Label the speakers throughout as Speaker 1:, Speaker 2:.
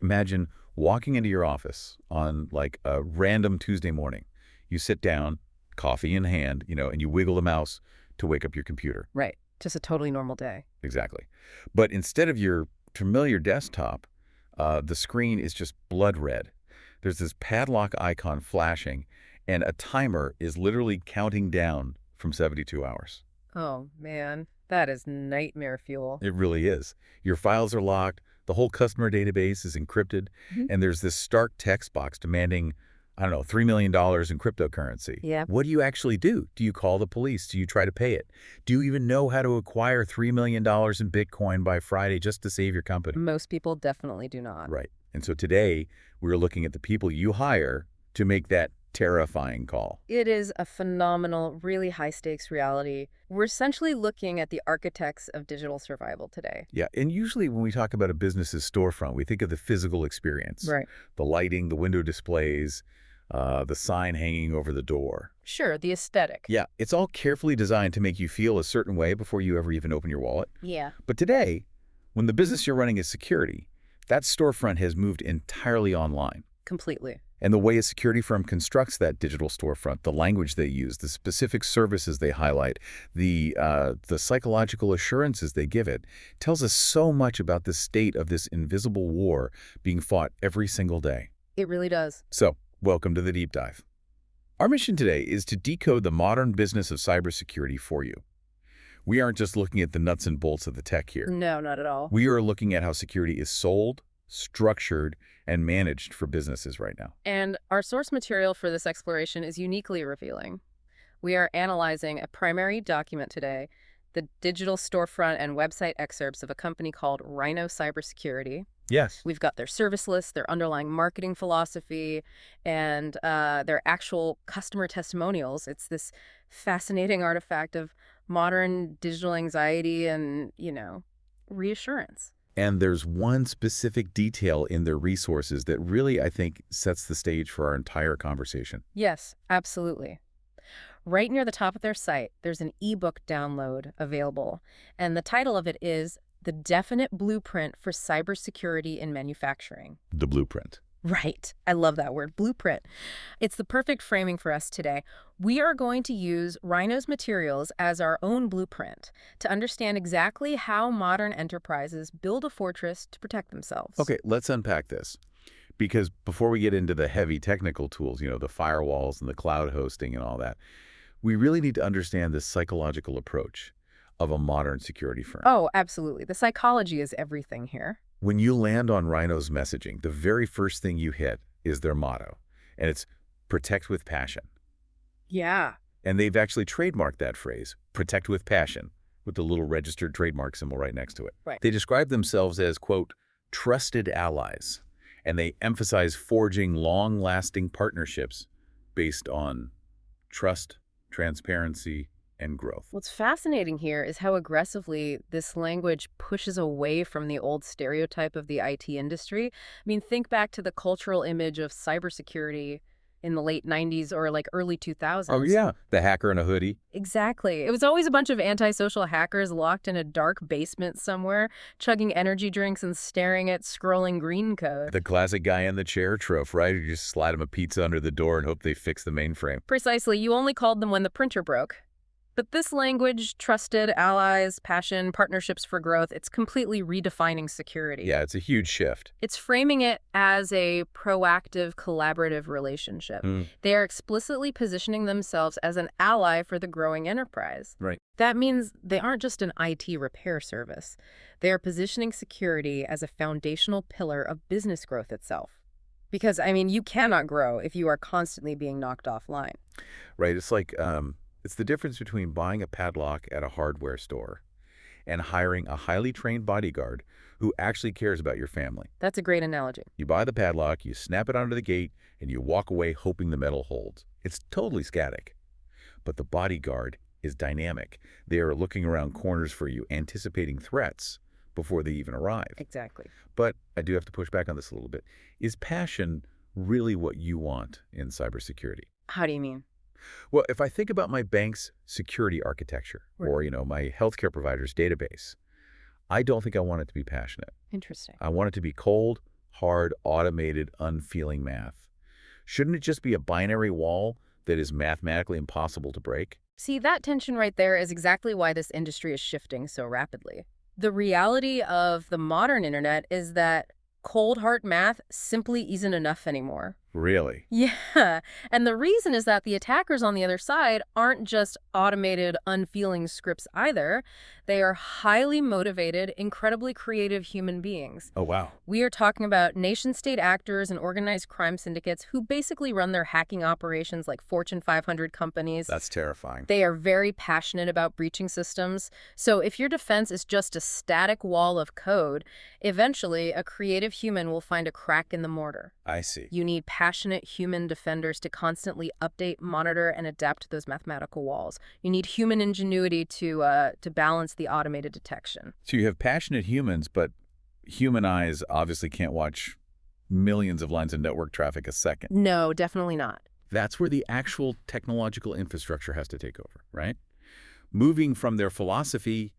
Speaker 1: Imagine walking into your office on like a random Tuesday morning. You sit down, coffee in hand, and you wiggle the mouse to wake up your computer.
Speaker 2: Right. Just a totally normal day.
Speaker 1: Exactly. But instead of your familiar desktop, the screen is just blood red. There's this padlock icon flashing, and a timer is literally counting down from 72 hours.
Speaker 2: Oh, man. That is nightmare fuel.
Speaker 1: It really is. Your files are locked, the whole customer database is encrypted,
Speaker 2: Mhm.
Speaker 1: and there's this stark text box demanding, I don't know, $3 million in cryptocurrency.
Speaker 2: Yeah.
Speaker 1: What do you actually do? Do you call the police? Do you try to pay it? Do you even know how to acquire $3 million in Bitcoin by Friday just to save your company?
Speaker 2: Most people definitely do not.
Speaker 1: Right. And so today, we're looking at the people you hire to make that terrifying call.
Speaker 2: It is a phenomenal, really high-stakes reality. We're essentially looking at the architects of digital survival today.
Speaker 1: Yeah, and usually when we talk about a business's storefront, we think of the physical experience.
Speaker 2: Right.
Speaker 1: The lighting, the window displays, the sign hanging over the door.
Speaker 2: Sure, the aesthetic.
Speaker 1: Yeah, it's all carefully designed to make you feel a certain way before you ever even open your wallet.
Speaker 2: Yeah.
Speaker 1: But today, when the business you're running is security, that storefront has moved entirely online.
Speaker 2: Completely.
Speaker 1: And the way a security firm constructs that digital storefront, the language they use, the specific services they highlight, the psychological assurances they give it, tells us so much about the state of this invisible war being fought every single day.
Speaker 2: It really does.
Speaker 1: So, welcome to the Deep Dive. Our mission today is to decode the modern business of cybersecurity for you. We aren't just looking at the nuts and bolts of the tech here.
Speaker 2: No, not at all.
Speaker 1: We are looking at how security is sold, structured, and managed for businesses right now.
Speaker 2: And our source material for this exploration is uniquely revealing. We are analyzing a primary document today, the digital storefront and website excerpts of a company called Rhyno Cybersecurity.
Speaker 1: Yes.
Speaker 2: We've got their service list, their underlying marketing philosophy, and their actual customer testimonials. It's this fascinating artifact of modern digital anxiety and, reassurance.
Speaker 1: And there's one specific detail in their resources that really, I think, sets the stage for our entire conversation.
Speaker 2: Yes, absolutely. Right near the top of their site, there's an ebook download available, and the title of it is The Definite Blueprint for Cybersecurity in Manufacturing.
Speaker 1: The blueprint.
Speaker 2: Right. I love that word, blueprint. It's the perfect framing for us today. We are going to use Rhyno's materials as our own blueprint to understand exactly how modern enterprises build a fortress to protect themselves.
Speaker 1: Okay, let's unpack this. Because before we get into the heavy technical tools, the firewalls and the cloud hosting and all that, we really need to understand the psychological approach of a modern security firm.
Speaker 2: Oh, absolutely. The psychology is everything here.
Speaker 1: When you land on Rhyno's messaging, the very first thing you hit is their motto, and it's protect with passion.
Speaker 2: Yeah.
Speaker 1: And they've actually trademarked that phrase, protect with passion, with the little registered trademark symbol right next to it.
Speaker 2: Right.
Speaker 1: They describe themselves as, quote, trusted allies, and they emphasize forging long-lasting partnerships based on trust, transparency, and growth.
Speaker 2: What's fascinating here is how aggressively this language pushes away from the old stereotype of the IT industry. I mean, think back to the cultural image of cybersecurity in the late 90s or like early 2000s.
Speaker 1: Oh, yeah. The hacker in a hoodie.
Speaker 2: Exactly. It was always a bunch of antisocial hackers locked in a dark basement somewhere, chugging energy drinks and staring at scrolling green code.
Speaker 1: The classic guy in the chair trope, right? You just slide him a pizza under the door and hope they fix the mainframe.
Speaker 2: Precisely. You only called them when the printer broke. But this language, trusted allies, passion, partnerships for growth, it's completely redefining security.
Speaker 1: Yeah, it's a huge shift.
Speaker 2: It's framing it as a proactive, collaborative relationship. They are explicitly positioning themselves as an ally for the growing enterprise.
Speaker 1: Right.
Speaker 2: That means they aren't just an IT repair service. They are positioning security as a foundational pillar of business growth itself. Because, you cannot grow if you are constantly being knocked offline.
Speaker 1: Right. It's like, it's the difference between buying a padlock at a hardware store and hiring a highly trained bodyguard who actually cares about your family.
Speaker 2: That's a great analogy.
Speaker 1: You buy the padlock, you snap it onto the gate, and you walk away hoping the metal holds. It's totally static. But the bodyguard is dynamic. They are looking around corners for you, anticipating threats before they even arrive.
Speaker 2: Exactly.
Speaker 1: But I do have to push back on this a little bit. Is passion really what you want in cybersecurity?
Speaker 2: How do you mean?
Speaker 1: Well, if I think about my bank's security architecture
Speaker 2: Right.
Speaker 1: or, my healthcare provider's database, I don't think I want it to be passionate.
Speaker 2: Interesting.
Speaker 1: I want it to be cold, hard, automated, unfeeling math. Shouldn't it just be a binary wall that is mathematically impossible to break?
Speaker 2: See, that tension right there is exactly why this industry is shifting so rapidly. The reality of the modern internet is that cold hard math simply isn't enough anymore.
Speaker 1: Really?
Speaker 2: Yeah, and the reason is that the attackers on the other side aren't just automated, unfeeling scripts either. They are highly motivated, incredibly creative human beings.
Speaker 1: Oh, wow.
Speaker 2: We are talking about nation-state actors and organized crime syndicates who basically run their hacking operations like Fortune 500 companies.
Speaker 1: That's terrifying.
Speaker 2: They are very passionate about breaching systems. So if your defense is just a static wall of code, eventually a creative human will find a crack in the mortar.
Speaker 1: I see.
Speaker 2: You need passionate human defenders to constantly update, monitor, and adapt to those mathematical walls. You need human ingenuity to balance the automated detection.
Speaker 1: So you have passionate humans, but human eyes obviously can't watch millions of lines of network traffic a second.
Speaker 2: No, definitely not.
Speaker 1: That's where the actual technological infrastructure has to take over, right? Moving from their philosophy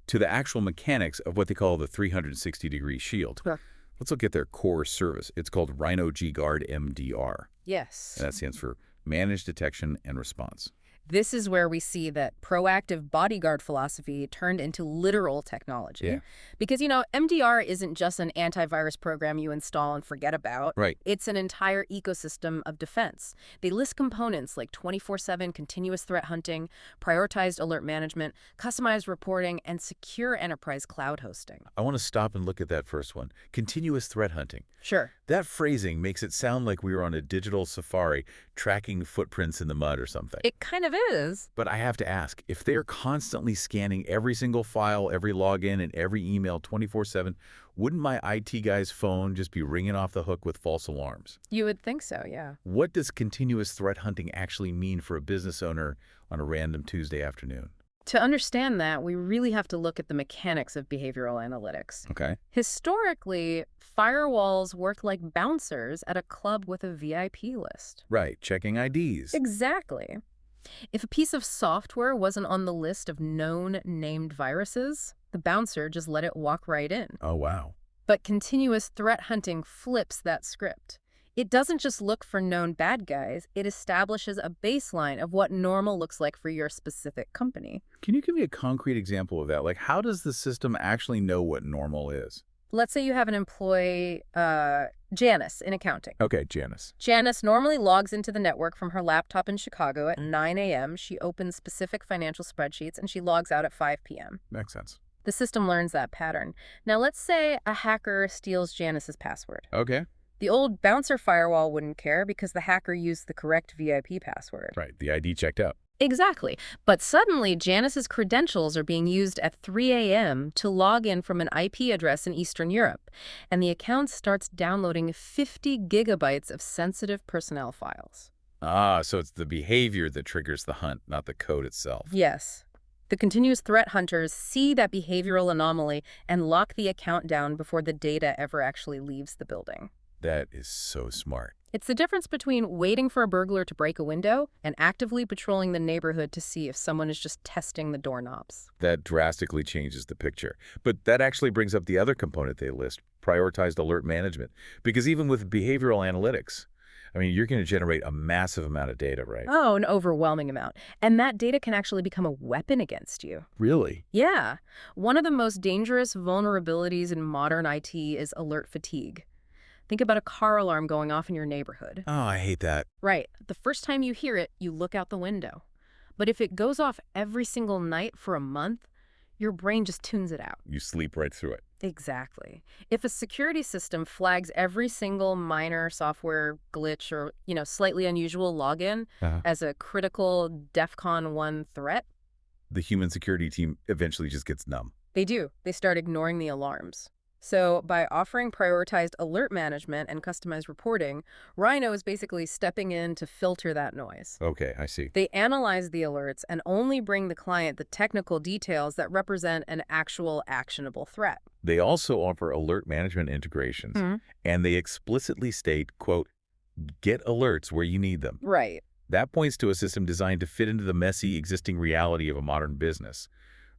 Speaker 1: to the actual mechanics of what they call the 360-degree shield.
Speaker 2: Sure.
Speaker 1: Let's look at their core service. It's called Rhyno Guard MDR.
Speaker 2: Yes.
Speaker 1: And that stands for Managed Detection and Response.
Speaker 2: This is where we see that proactive bodyguard philosophy turned into literal technology.
Speaker 1: Yeah.
Speaker 2: Because, MDR isn't just an antivirus program you install and forget about.
Speaker 1: Right.
Speaker 2: It's an entire ecosystem of defense. They list components like 24/7 continuous threat hunting, prioritized alert management, customized reporting, and secure enterprise cloud hosting.
Speaker 1: I want to stop and look at that first one. Continuous threat hunting.
Speaker 2: Sure.
Speaker 1: That phrasing makes it sound like we were on a digital safari tracking footprints in the mud or something.
Speaker 2: It kind of is.
Speaker 1: But I have to ask, if they're constantly scanning every single file, every login, and every email 24/7, wouldn't my IT guy's phone just be ringing off the hook with false alarms?
Speaker 2: You would think so, yeah.
Speaker 1: What does continuous threat hunting actually mean for a business owner on a random Tuesday afternoon?
Speaker 2: To understand that, we really have to look at the mechanics of behavioral analytics.
Speaker 1: Okay.
Speaker 2: Historically, firewalls worked like bouncers at a club with a VIP list.
Speaker 1: Right, checking IDs.
Speaker 2: Exactly. If a piece of software wasn't on the list of known named viruses, the bouncer just let it walk right in.
Speaker 1: Oh, wow.
Speaker 2: But continuous threat hunting flips that script. It doesn't just look for known bad guys, it establishes a baseline of what normal looks like for your specific company.
Speaker 1: Can you give me a concrete example of that? Like, how does the system actually know what normal is?
Speaker 2: Let's say you have an employee, Janice, in accounting.
Speaker 1: Okay, Janice.
Speaker 2: Janice normally logs into the network from her laptop in Chicago at 9 a.m. She opens specific financial spreadsheets, and she logs out at 5 p.m.
Speaker 1: Makes sense.
Speaker 2: The system learns that pattern. Now, let's say a hacker steals Janice's password.
Speaker 1: Okay.
Speaker 2: The old bouncer firewall wouldn't care because the hacker used the correct VIP password.
Speaker 1: Right, the ID checked out.
Speaker 2: Exactly. But suddenly, Janice's credentials are being used at 3 a.m. to log in from an IP address in Eastern Europe, and the account starts downloading 50 gigabytes of sensitive personnel files.
Speaker 1: Ah, so it's the behavior that triggers the hunt, not the code itself.
Speaker 2: Yes. The continuous threat hunters see that behavioral anomaly and lock the account down before the data ever actually leaves the building.
Speaker 1: That is so smart.
Speaker 2: It's the difference between waiting for a burglar to break a window and actively patrolling the neighborhood to see if someone is just testing the doorknobs.
Speaker 1: That drastically changes the picture. But that actually brings up the other component they list, prioritized alert management. Because even with behavioral analytics, you're going to generate a massive amount of data, right?
Speaker 2: Oh, an overwhelming amount. And that data can actually become a weapon against you.
Speaker 1: Really?
Speaker 2: Yeah. One of the most dangerous vulnerabilities in modern IT is alert fatigue. Think about a car alarm going off in your neighborhood.
Speaker 1: Oh, I hate that.
Speaker 2: Right. The first time you hear it, you look out the window. But if it goes off every single night for a month, your brain just tunes it out.
Speaker 1: You sleep right through it.
Speaker 2: Exactly. If a security system flags every single minor software glitch or, slightly unusual login as a critical DEFCON 1 threat,
Speaker 1: the human security team eventually just gets numb.
Speaker 2: They do. They start ignoring the alarms. So by offering prioritized alert management and customized reporting, Rhyno is basically stepping in to filter that noise.
Speaker 1: Okay, I see.
Speaker 2: They analyze the alerts and only bring the client the technical details that represent an actual actionable threat.
Speaker 1: They also offer alert management integrations, and they explicitly state, quote, get alerts where you need them.
Speaker 2: Right.
Speaker 1: That points to a system designed to fit into the messy existing reality of a modern business.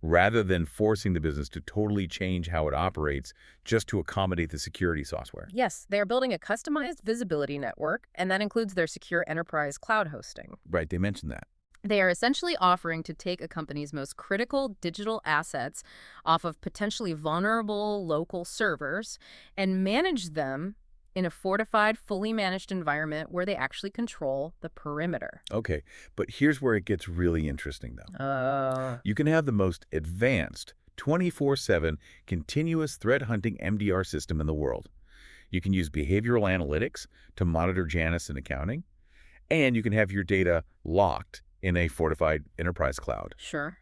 Speaker 1: rather than forcing the business to totally change how it operates just to accommodate the security software.
Speaker 2: Yes, they are building a customized visibility network, and that includes their secure enterprise cloud hosting.
Speaker 1: Right, they mentioned that.
Speaker 2: They are essentially offering to take a company's most critical digital assets off of potentially vulnerable local servers and manage them in a fortified, fully managed environment where they actually control the perimeter.
Speaker 1: Okay, but here's where it gets really interesting, though.
Speaker 2: Uh,
Speaker 1: You can have the most advanced 24/7 continuous threat hunting MDR system in the world. You can use behavioral analytics to monitor Janus and accounting, and you can have your data locked in a fortified enterprise cloud.
Speaker 2: sure.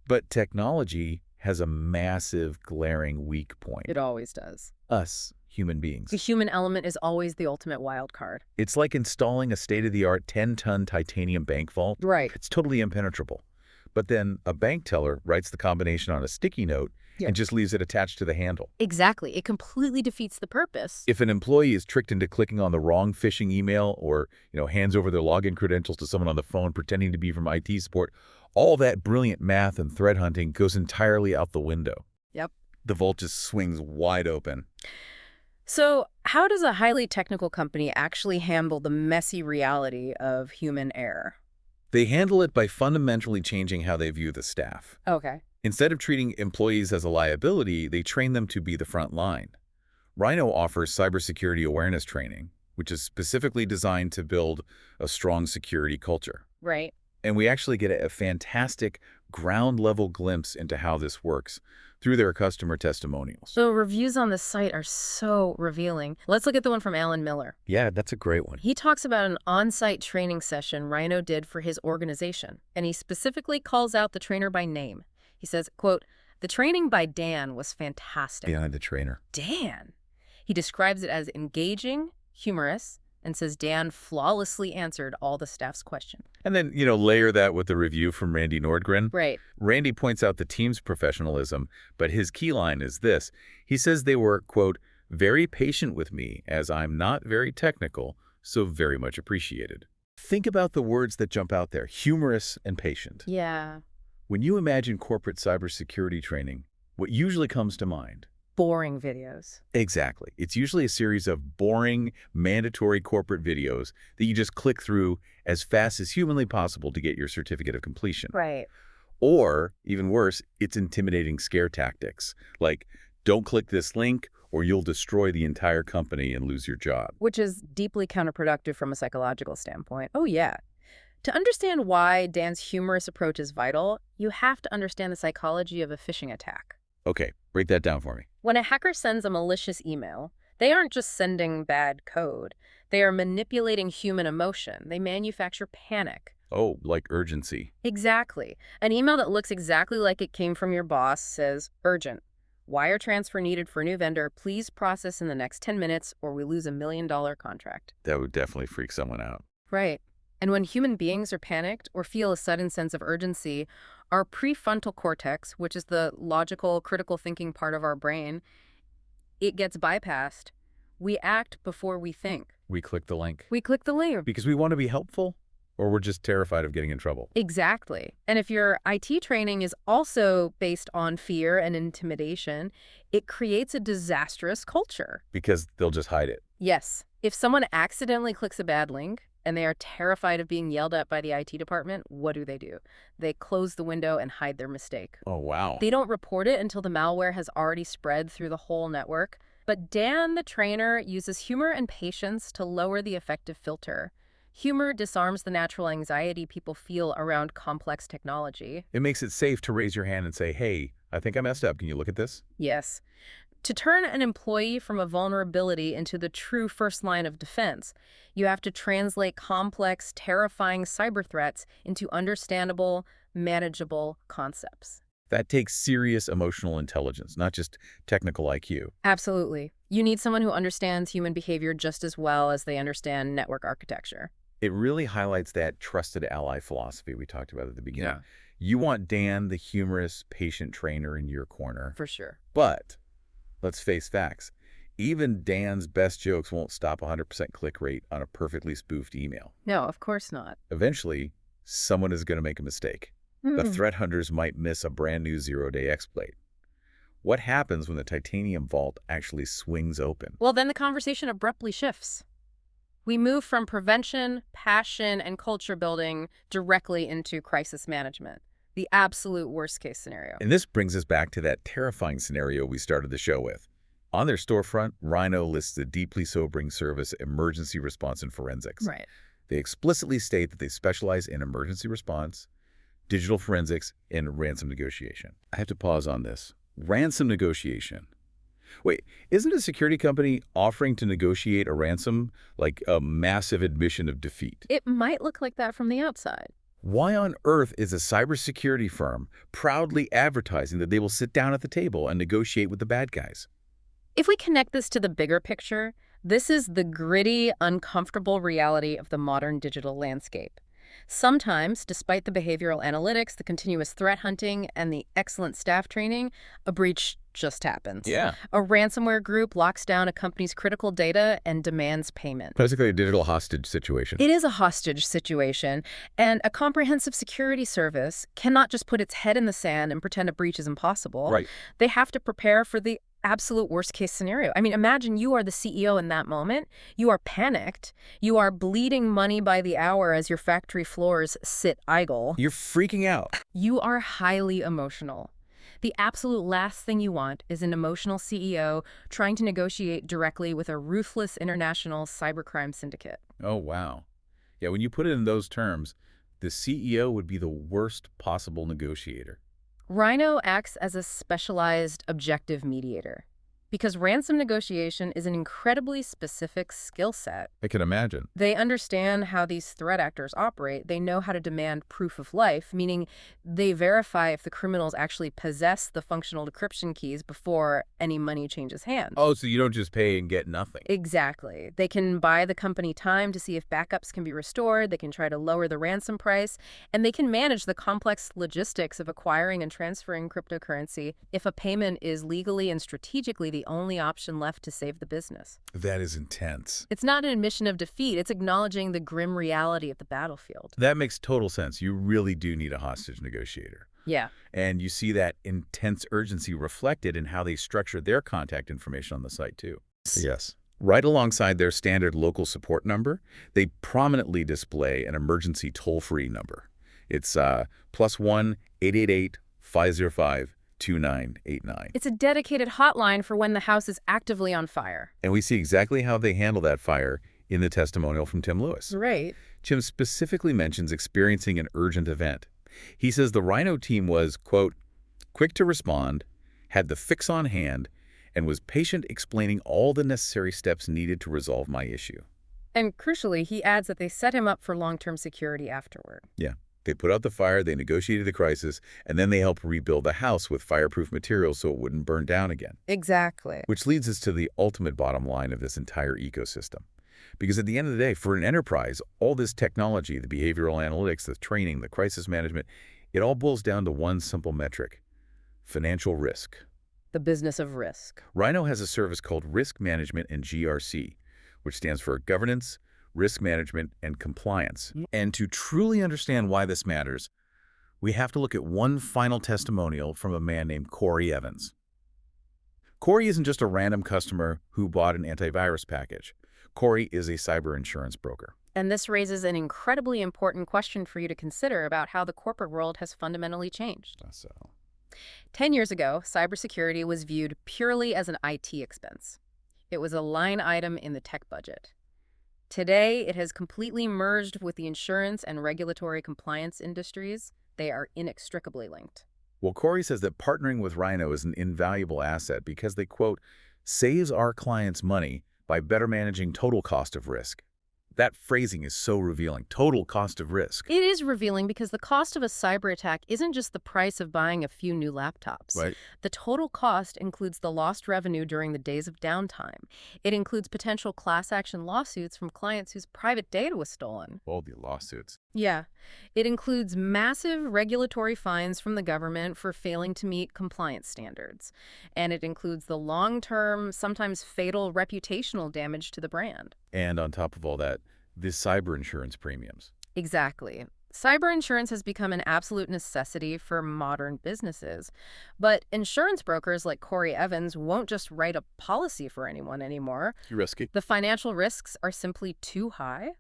Speaker 1: But technology has a massive, glaring weak point.
Speaker 2: It always does.
Speaker 1: Us, human
Speaker 2: The
Speaker 1: beings.
Speaker 2: human element is always the ultimate wild card.
Speaker 1: It's like installing a state-of-the-art 10-ton titanium bank vault.
Speaker 2: Right.
Speaker 1: It's totally impenetrable. But then a bank teller writes the combination on a sticky note and just leaves it attached to the handle.
Speaker 2: Exactly. It completely defeats the purpose.
Speaker 1: If an employee is tricked into clicking on the wrong phishing email or, hands over their login credentials to someone on the phone pretending to be from IT support, all that brilliant math and threat hunting goes entirely out the window.
Speaker 2: Yep.
Speaker 1: The vault just swings wide open.
Speaker 2: So, how does a highly technical company actually handle the messy reality of human error?
Speaker 1: They handle it by fundamentally changing how they view the staff.
Speaker 2: Okay.
Speaker 1: Instead of treating employees as a liability, they train them to be the front line. Rhyno offers cybersecurity awareness training, which is specifically designed to build a strong security culture.
Speaker 2: Right.
Speaker 1: And we actually get a fantastic ground-level glimpse into how this works through their customer testimonials.
Speaker 2: So, reviews on the site are so revealing. Let's look at the one from Alan Miller.
Speaker 1: Yeah, that's a great one.
Speaker 2: He talks about an on-site training session Rhyno did for his organization, and he specifically calls out the trainer by name. He says, quote, "The training by Dan was fantastic."
Speaker 1: Behind the trainer.
Speaker 2: Dan. He describes it as engaging, humorous, and says Dan flawlessly answered all the staff's questions.
Speaker 1: And then, layer that with the review from Randy Nordgren.
Speaker 2: Right.
Speaker 1: Randy points out the team's professionalism, but his key line is this. He says they were, quote, "very patient with me as I'm not very technical, so very much appreciated." Think about the words that jump out there, humorous and patient.
Speaker 2: Yeah.
Speaker 1: When you imagine corporate cybersecurity training, what usually comes to mind?
Speaker 2: Boring videos.
Speaker 1: Exactly. It's usually a series of boring, mandatory corporate videos that you just click through as fast as humanly possible to get your certificate of completion.
Speaker 2: Right.
Speaker 1: Or, even worse, it's intimidating scare tactics, like, don't click this link or you'll destroy the entire company and lose your job.
Speaker 2: Which is deeply counterproductive from a psychological standpoint. Oh, yeah. To understand why Dan's humorous approach is vital, you have to understand the psychology of a phishing attack.
Speaker 1: Okay, break that down for me.
Speaker 2: When a hacker sends a malicious email, they aren't just sending bad code. They are manipulating human emotion. They manufacture panic.
Speaker 1: Oh, like urgency.
Speaker 2: Exactly. An email that looks exactly like it came from your boss says, "Urgent. Wire transfer needed for new vendor. Please process in the next 10 minutes or we lose $1 million contract."
Speaker 1: That would definitely freak someone out.
Speaker 2: Right. And when human beings are panicked or feel a sudden sense of urgency, our prefrontal cortex, which is the logical, critical thinking part of our brain, it gets bypassed. We act before we think.
Speaker 1: We click the link.
Speaker 2: We click the link.
Speaker 1: Because we want to be helpful, or we're just terrified of getting in trouble.
Speaker 2: Exactly. And if your IT training is also based on fear and intimidation, it creates a disastrous culture.
Speaker 1: Because they'll just hide it.
Speaker 2: Yes. If someone accidentally clicks a bad link and they are terrified of being yelled at by the IT department, what do? They close the window and hide their mistake.
Speaker 1: Oh, wow.
Speaker 2: They don't report it until the malware has already spread through the whole network. But Dan, the trainer, uses humor and patience to lower the effective filter. Humor disarms the natural anxiety people feel around complex technology.
Speaker 1: It makes it safe to raise your hand and say, hey, I think I messed up. Can you look at this?
Speaker 2: Yes. To turn an employee from a vulnerability into the true first line of defense, you have to translate complex, terrifying cyber threats into understandable, manageable concepts.
Speaker 1: That takes serious emotional intelligence, not just technical IQ.
Speaker 2: Absolutely. You need someone who understands human behavior just as well as they understand network architecture.
Speaker 1: It really highlights that trusted ally philosophy we talked about at the beginning.
Speaker 2: Yeah.
Speaker 1: You want Dan, the humorous, patient trainer in your corner.
Speaker 2: For sure.
Speaker 1: But let's face facts. Even Dan's best jokes won't stop 100% click rate on a perfectly spoofed email.
Speaker 2: No, of course not.
Speaker 1: Eventually, someone is going to make a mistake. The threat hunters might miss a brand new zero-day exploit. What happens when the titanium vault actually swings open?
Speaker 2: Well, then the conversation abruptly shifts. We move from prevention, passion, and culture building directly into crisis management, the absolute worst case scenario.
Speaker 1: And this brings us back to that terrifying scenario we started the show with. On their storefront, Rhyno lists the deeply sobering service emergency response and forensics.
Speaker 2: Right.
Speaker 1: They explicitly state that they specialize in emergency response, digital forensics, and ransom negotiation. I have to pause on this. Ransom negotiation. Wait, isn't a security company offering to negotiate a ransom like a massive admission of defeat?
Speaker 2: It might look like that from the outside.
Speaker 1: Why on earth is a cybersecurity firm proudly advertising that they will sit down at the table and negotiate with the bad guys?
Speaker 2: If we connect this to the bigger picture, this is the gritty, uncomfortable reality of the modern digital landscape. Sometimes, despite the behavioral analytics, the continuous threat hunting, and the excellent staff training, a breach just happens.
Speaker 1: Yeah.
Speaker 2: A ransomware group locks down a company's critical data and demands payment.
Speaker 1: Basically a digital hostage situation.
Speaker 2: It is a hostage situation, and a comprehensive security service cannot just put its head in the sand and pretend a breach is impossible.
Speaker 1: Right.
Speaker 2: They have to prepare for the absolute worst case scenario. I mean, imagine you are the CEO in that moment. You are panicked. You are bleeding money by the hour as your factory floors sit idle.
Speaker 1: You're freaking out.
Speaker 2: You are highly emotional. The absolute last thing you want is an emotional CEO trying to negotiate directly with a ruthless international cybercrime syndicate.
Speaker 1: Oh, wow. Yeah, when you put it in those terms, the CEO would be the worst possible negotiator.
Speaker 2: Rhyno acts as a specialized objective mediator because ransom negotiation is an incredibly specific skill set.
Speaker 1: I can imagine.
Speaker 2: They understand how these threat actors operate. They know how to demand proof of life, meaning they verify if the criminals actually possess the functional decryption keys before any money changes hands.
Speaker 1: Oh, so you don't just pay and get nothing.
Speaker 2: Exactly. They can buy the company time to see if backups can be restored, they can try to lower the ransom price, and they can manage the complex logistics of acquiring and transferring cryptocurrency if a payment is legally and strategically the only option left to save the business.
Speaker 1: That is intense.
Speaker 2: It's not an admission of defeat, it's acknowledging the grim reality of the battlefield.
Speaker 1: That makes total sense. You really do need a hostage negotiator.
Speaker 2: Yeah.
Speaker 1: And you see that intense urgency reflected in how they structure their contact information on the site, too. Yes. Right alongside their standard local support number, they prominently display an emergency toll-free number. It's +1 888 505 2989.
Speaker 2: It's a dedicated hotline for when the house is actively on fire.
Speaker 1: And we see exactly how they handle that fire in the testimonial from Tim Lewis.
Speaker 2: Right.
Speaker 1: Tim specifically mentions experiencing an urgent event. He says the Rhyno team was, quote, quick to respond, had the fix on hand, and was patient explaining all the necessary steps needed to resolve my issue.
Speaker 2: And crucially, he adds that they set him up for long-term security afterward.
Speaker 1: Yeah. They put out the fire, they negotiated the crisis, and then they helped rebuild the house with fireproof materials so it wouldn't burn down again.
Speaker 2: Exactly.
Speaker 1: Which leads us to the ultimate bottom line of this entire ecosystem. Because at the end of the day, for an enterprise, all this technology, the behavioral analytics, the training, the crisis management, it all boils down to one simple metric: financial risk.
Speaker 2: The business of risk.
Speaker 1: Rhyno has a service called Risk Management and GRC, which stands for Governance, Risk Management, and Compliance. And to truly understand why this matters, we have to look at one final testimonial from a man named Corey Evans. Corey isn't just a random customer who bought an antivirus package. Corey is a cyber insurance broker.
Speaker 2: And this raises an incredibly important question for you to consider about how the corporate world has fundamentally changed. 10 years ago, cybersecurity was viewed purely as an IT expense. It was a line item in the tech budget. Today, it has completely merged with the insurance and regulatory compliance industries. They are inextricably linked.
Speaker 1: Well, Corey says that partnering with Rhyno is an invaluable asset because they, quote, saves our clients money by better managing total cost of risk. That phrasing is so revealing. Total cost of risk.
Speaker 2: It is revealing because the cost of a cyber attack isn't just the price of buying a few new laptops.
Speaker 1: Right.
Speaker 2: The total cost includes the lost revenue during the days of downtime. It includes potential class action lawsuits from clients whose private data was stolen.
Speaker 1: All the lawsuits.
Speaker 2: Yeah. It includes massive regulatory fines from the government for failing to meet compliance standards. And it includes the long-term, sometimes fatal reputational damage to the brand.
Speaker 1: And on top of all that, the cyber insurance premiums.
Speaker 2: Exactly. Cyber insurance has become an absolute necessity for modern businesses. But insurance brokers like Corey Evans won't just write a policy for anyone anymore.
Speaker 1: Too risky.
Speaker 2: The financial risks are simply too high.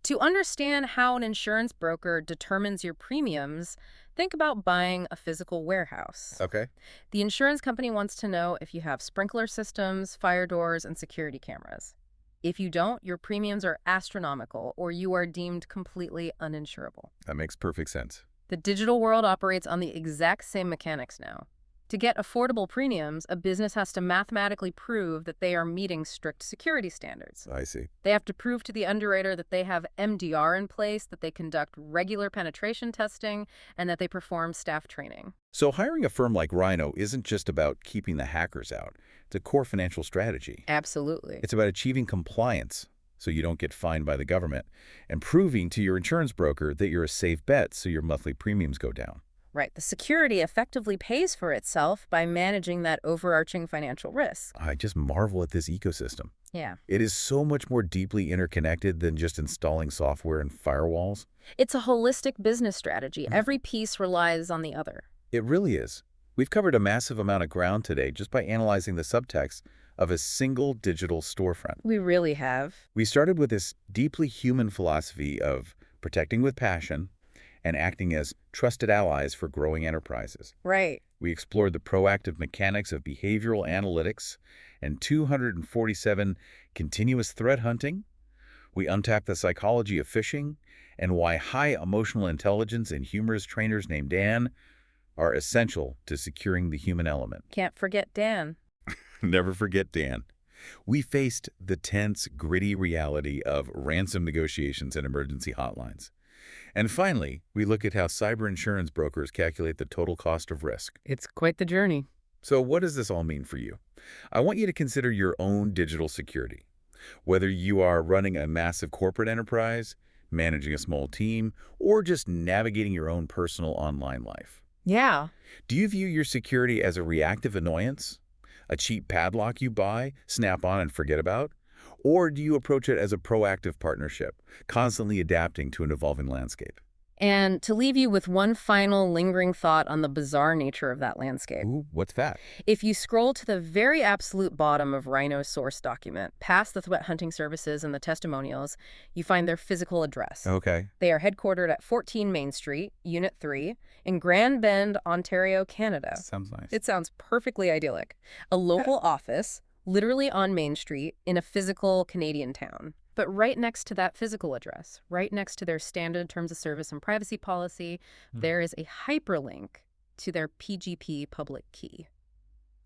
Speaker 2: To understand how an insurance broker determines your premiums, think about buying a physical warehouse.
Speaker 1: Okay.
Speaker 2: The insurance company wants to know if you have sprinkler systems, fire doors, and security cameras. If you don't, your premiums are astronomical or you are deemed completely uninsurable.
Speaker 1: That makes perfect sense.
Speaker 2: The digital world operates on the exact same mechanics now. To get affordable premiums, a business has to mathematically prove that they are meeting strict security standards.
Speaker 1: I see.
Speaker 2: They have to prove to the underwriter that they have MDR in place, that they conduct regular penetration testing, and that they perform staff training.
Speaker 1: So hiring a firm like Rhyno isn't just about keeping the hackers out. It's a core financial strategy.
Speaker 2: Absolutely.
Speaker 1: It's about achieving compliance so you don't get fined by the government and proving to your insurance broker that you're a safe bet so your monthly premiums go down.
Speaker 2: Right. The security effectively pays for itself by managing that overarching financial risk.
Speaker 1: I just marvel at this ecosystem.
Speaker 2: Yeah.
Speaker 1: It is so much more deeply interconnected than just installing software and firewalls.
Speaker 2: It's a holistic business strategy. Every piece relies on the other.
Speaker 1: It really is. We've covered a massive amount of ground today just by analyzing the subtext of a single digital storefront.
Speaker 2: We really have.
Speaker 1: We started with this deeply human philosophy of protecting with passion and acting as trusted allies for growing enterprises.
Speaker 2: Right.
Speaker 1: We explored the proactive mechanics of behavioral analytics and 247 continuous threat hunting. We untapped the psychology of phishing and why high emotional intelligence and humorous trainers named Dan are essential to securing the human element.
Speaker 2: Can't forget Dan.
Speaker 1: Never forget Dan. We faced the tense, gritty reality of ransom negotiations and emergency hotlines. And finally, we look at how cyber insurance brokers calculate the total cost of risk.
Speaker 2: It's quite the journey.
Speaker 1: So what does this all mean for you? I want you to consider your own digital security. Whether you are running a massive corporate enterprise, managing a small team, or just navigating your own personal online life.
Speaker 2: Yeah.
Speaker 1: Do you view your security as a reactive annoyance? A cheap padlock you buy, snap on and forget about? Or do you approach it as a proactive partnership, constantly adapting to an evolving landscape?
Speaker 2: And to leave you with one final lingering thought on the bizarre nature of that landscape.
Speaker 1: Ooh, what's that?
Speaker 2: If you scroll to the very absolute bottom of Rhino's source document, past the threat hunting services and the testimonials, you find their physical address.
Speaker 1: Okay.
Speaker 2: They are headquartered at 14 Main Street, Unit 3, in Grand Bend, Ontario, Canada.
Speaker 1: Sounds nice.
Speaker 2: It sounds perfectly idyllic. A local office, literally on Main Street, in a physical Canadian town. But right next to that physical address, right next to their standard terms of service and privacy policy, there is a hyperlink to their PGP public key.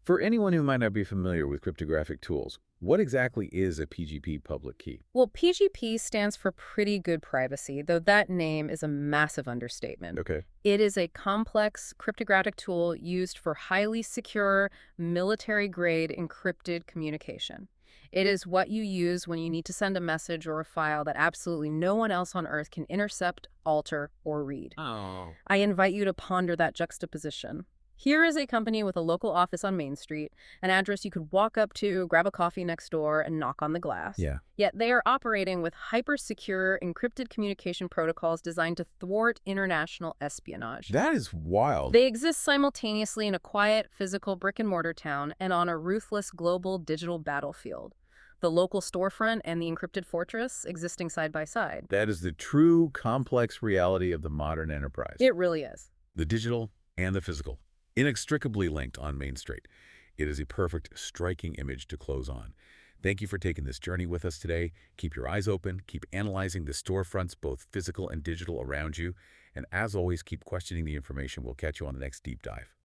Speaker 1: For anyone who might not be familiar with cryptographic tools, what exactly is a PGP public key?
Speaker 2: Well, PGP stands for Pretty Good Privacy, though that name is a massive understatement.
Speaker 1: Okay.
Speaker 2: It is a complex cryptographic tool used for highly secure, military-grade encrypted communication. It is what you use when you need to send a message or a file that absolutely no one else on Earth can intercept, alter, or read.
Speaker 1: Oh.
Speaker 2: I invite you to ponder that juxtaposition. Here is a company with a local office on Main Street, an address you could walk up to, grab a coffee next door, and knock on the glass.
Speaker 1: Yeah.
Speaker 2: Yet they are operating with hyper-secure, encrypted communication protocols designed to thwart international espionage.
Speaker 1: That is wild.
Speaker 2: They exist simultaneously in a quiet, physical brick-and-mortar town and on a ruthless global digital battlefield. The local storefront and the encrypted fortress existing side by side.
Speaker 1: That is the true complex reality of the modern enterprise.
Speaker 2: It really is.
Speaker 1: The digital and the physical, inextricably linked on Main Street. It is a perfect, striking image to close on. Thank you for taking this journey with us today. Keep your eyes open, keep analyzing the storefronts, both physical and digital, around you. And as always, keep questioning the information. We'll catch you on the next deep dive.